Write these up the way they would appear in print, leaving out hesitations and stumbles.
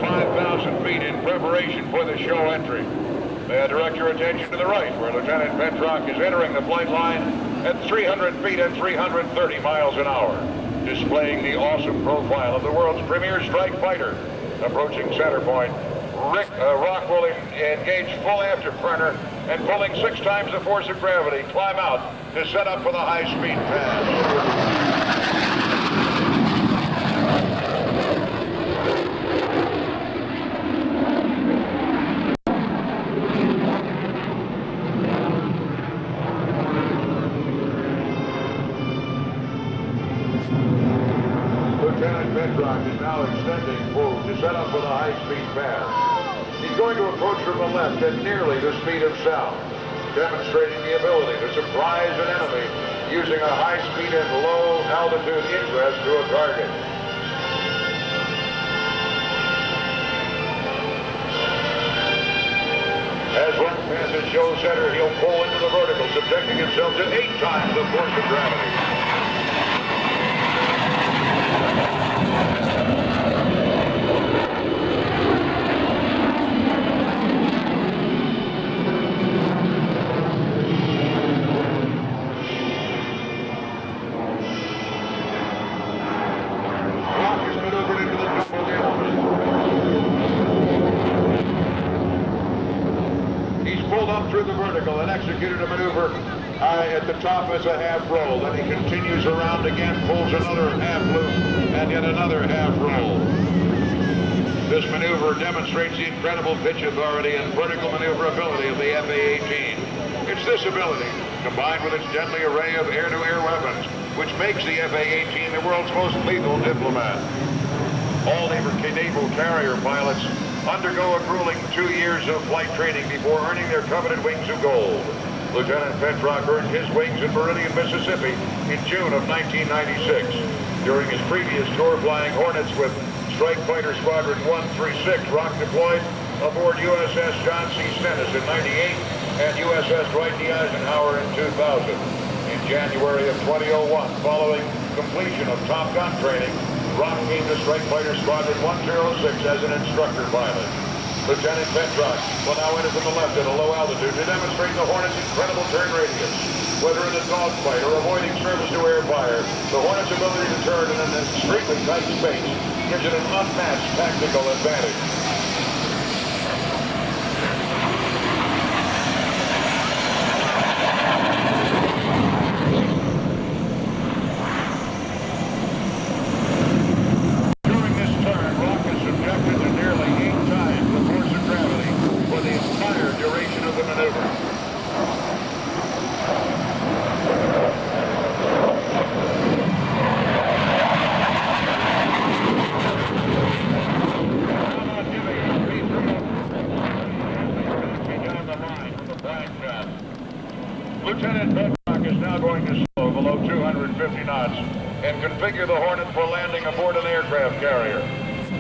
5,000 feet in preparation for the show entry. May I direct your attention to the right, where Lieutenant Petrock is entering the flight line at 300 feet and 330 miles an hour, displaying the awesome profile of the world's premier strike fighter. Approaching center point, Rock will engage full afterburner and pulling 6 times the force of gravity, climb out to set up for the high-speed pass. Lieutenant Petrock is now extending full to set up for the high-speed pass. He's going to approach from the left at nearly the speed of sound, demonstrating the ability to surprise an enemy using a high-speed and low-altitude ingress to a target. As one passes show center, he'll pull into the vertical, subjecting himself to 8 times the force of gravity. Through the vertical and executed a maneuver at the top as a half roll. Then he continues around again, pulls another half loop and yet another half roll. This maneuver demonstrates the incredible pitch authority and vertical maneuverability of the F-A-18. It's this ability, combined with its deadly array of air-to-air weapons, which makes the F-A-18 the world's most lethal diplomat. All naval carrier pilots undergo a grueling 2 years of flight training before earning their coveted wings of gold. Lieutenant Petrock earned his wings in Meridian, Mississippi in June of 1996. During his previous tour flying Hornets with Strike Fighter Squadron 136, Rock deployed aboard USS John C. Stennis in 98 and USS Dwight D. Eisenhower in 2000. In January of 2001, following completion of Top Gun training, Rock came to Strike Fighter Squadron 106 as an instructor pilot. Lieutenant Petrock will now enter from the left at a low altitude to demonstrate the Hornet's incredible turn radius. Whether in a dogfight or avoiding surface-to-air fire, the Hornet's ability to turn in an extremely tight space gives it an unmatched tactical advantage. Lieutenant Petrock is now going to slow below 250 knots and configure the Hornet for landing aboard an aircraft carrier.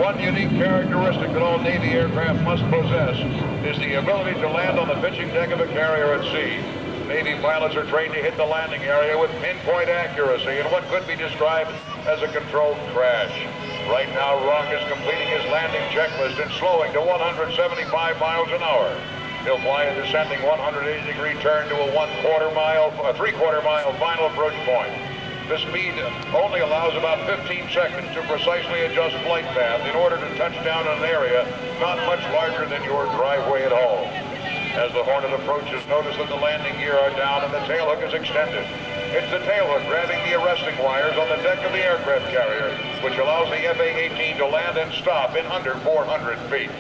One unique characteristic that all Navy aircraft must possess is the ability to land on the pitching deck of a carrier at sea. Navy pilots are trained to hit the landing area with pinpoint accuracy in what could be described as a controlled crash. Right now, Rock is completing his landing checklist and slowing to 175 miles an hour. He'll fly a descending 180-degree turn to a 3/4 mile final approach point. The speed only allows about 15 seconds to precisely adjust flight path in order to touch down in an area not much larger than your driveway at home. As the Hornet approaches, notice that the landing gear are down and the tailhook is extended. It's the tailhook grabbing the arresting wires on the deck of the aircraft carrier, which allows the F-A-18 to land and stop in under 400 feet.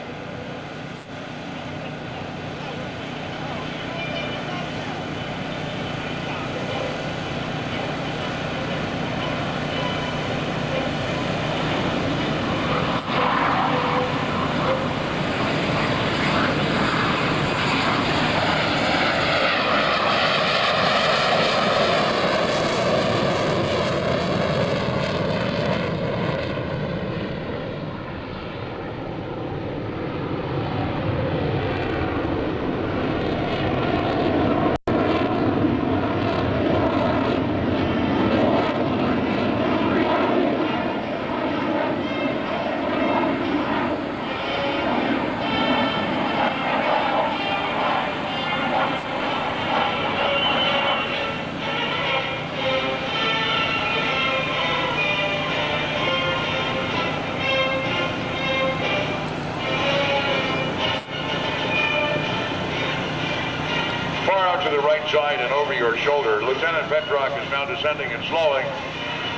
side and over your shoulder. Lieutenant Petrock is now descending and slowing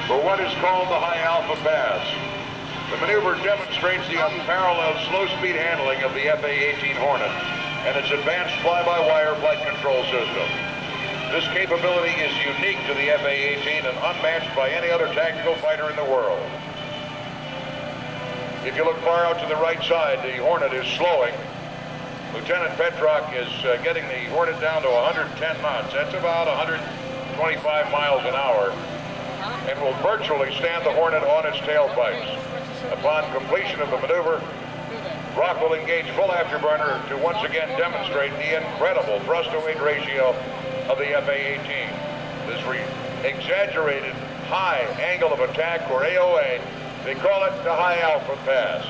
for what is called the High Alpha Pass. The maneuver demonstrates the unparalleled slow-speed handling of the A-18 Hornet and its advanced fly-by-wire flight control system. This capability is unique to the A-18 and unmatched by any other tactical fighter in the world. If you look far out to the right side, the Hornet is slowing. Lieutenant Petrock is getting the Hornet down to 110 knots. That's about 125 miles an hour, and will virtually stand the Hornet on its tailpipes. Upon completion of the maneuver, Brock will engage full afterburner to once again demonstrate the incredible thrust-to-weight ratio of the F-A-18. This exaggerated high angle of attack, or AOA, they call it the High Alpha Pass.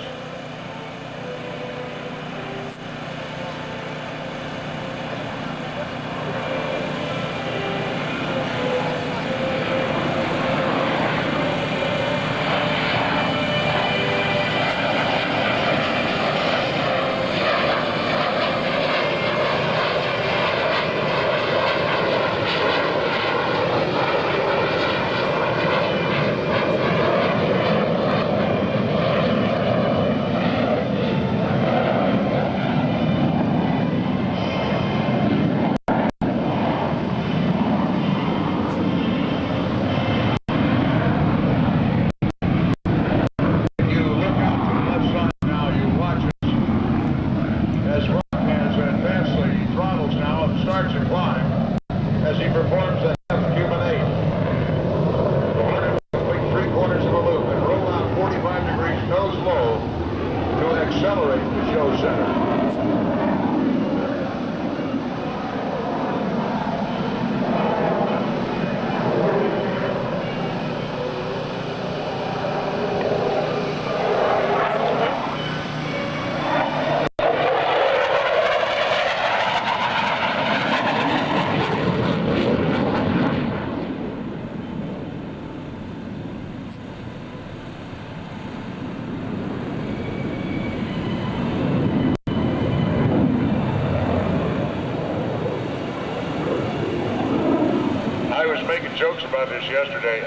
Jokes about this yesterday.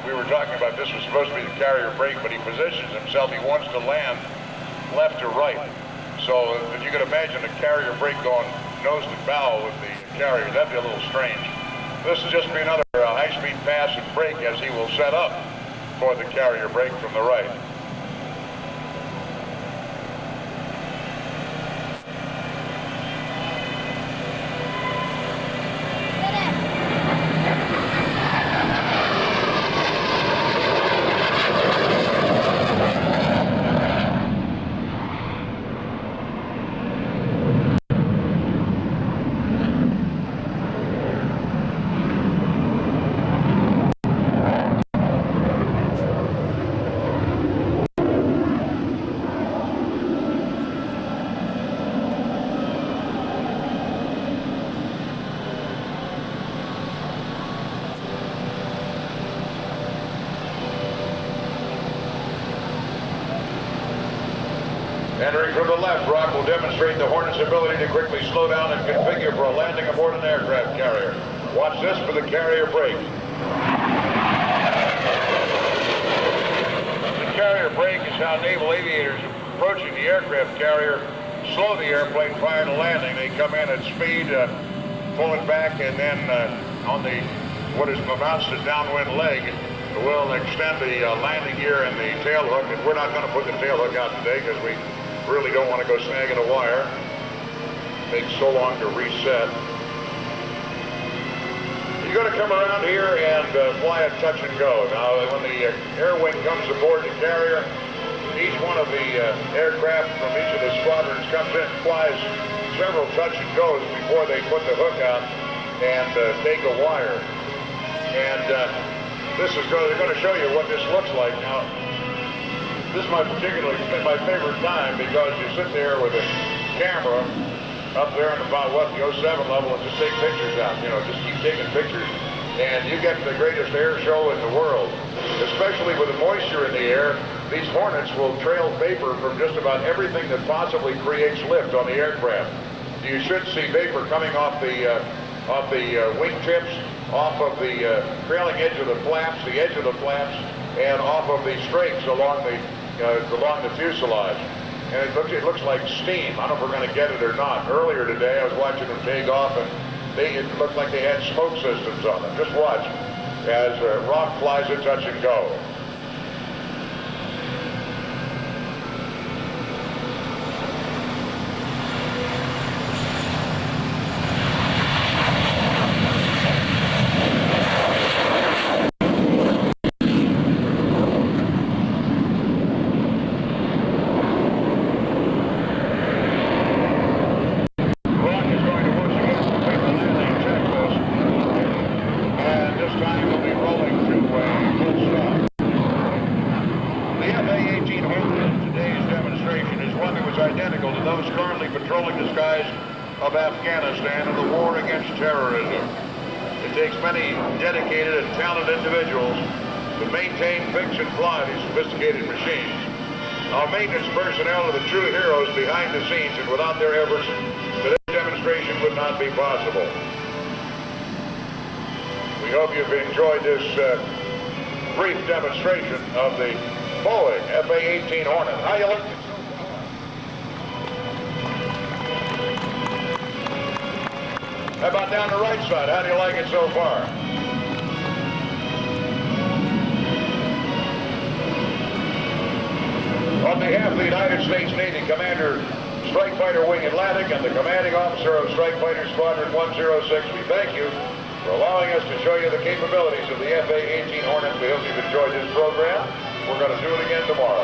We were talking about this was supposed to be the carrier brake, but he positions himself. He wants to land left to right. So if you could imagine a carrier brake going nose to bow with the carrier, that'd be a little strange. This will just be another high-speed pass and brake as he will set up for the carrier brake from the right. Entering from the left, Brock will demonstrate the Hornet's ability to quickly slow down and configure for a landing aboard an aircraft carrier. Watch this for the carrier brake. The carrier brake is how naval aviators approaching the aircraft carrier slow the airplane prior to landing. They come in at speed, pull it back, and then on the what is amounts to downwind leg, we'll extend the landing gear and the tail hook. And we're not going to put the tail hook out today because we really don't want to go snagging a wire. It takes so long to reset. You're going to come around here and fly a touch and go. Now, when the air wing comes aboard the carrier, each one of the aircraft from each of the squadrons comes in and flies several touch and goes before they put the hook out and take a wire. And they're going to show you what this looks like. Now, this is my favorite time because you sit there with a camera up there in about the 07 level and just take pictures out. You know, just keep taking pictures, and you get the greatest air show in the world. Especially with the moisture in the air, these Hornets will trail vapor from just about everything that possibly creates lift on the aircraft. You should see vapor coming off the of the wingtips, off of the trailing edge of the flaps, the edge of the flaps, and off of the strakes along the fuselage. And it looks like steam. I don't know if we're going to get it or not. Earlier today, I was watching them take off, and it looked like they had smoke systems on them. Just watch as rock flies a touch and go. Of Afghanistan and the war against terrorism. It takes many dedicated and talented individuals to maintain, fix, and fly these sophisticated machines. Our maintenance personnel are the true heroes behind the scenes, and without their efforts, today's demonstration would not be possible. We hope you've enjoyed this brief demonstration of the Boeing F-A-18 Hornet. How you like it? How about down the right side? How do you like it so far? On behalf of the United States Navy Commander, Strike Fighter Wing Atlantic, and the commanding officer of Strike Fighter Squadron 106, we thank you for allowing us to show you the capabilities of the F-A-18 Hornet. We hope you've enjoyed this program. We're going to do it again tomorrow.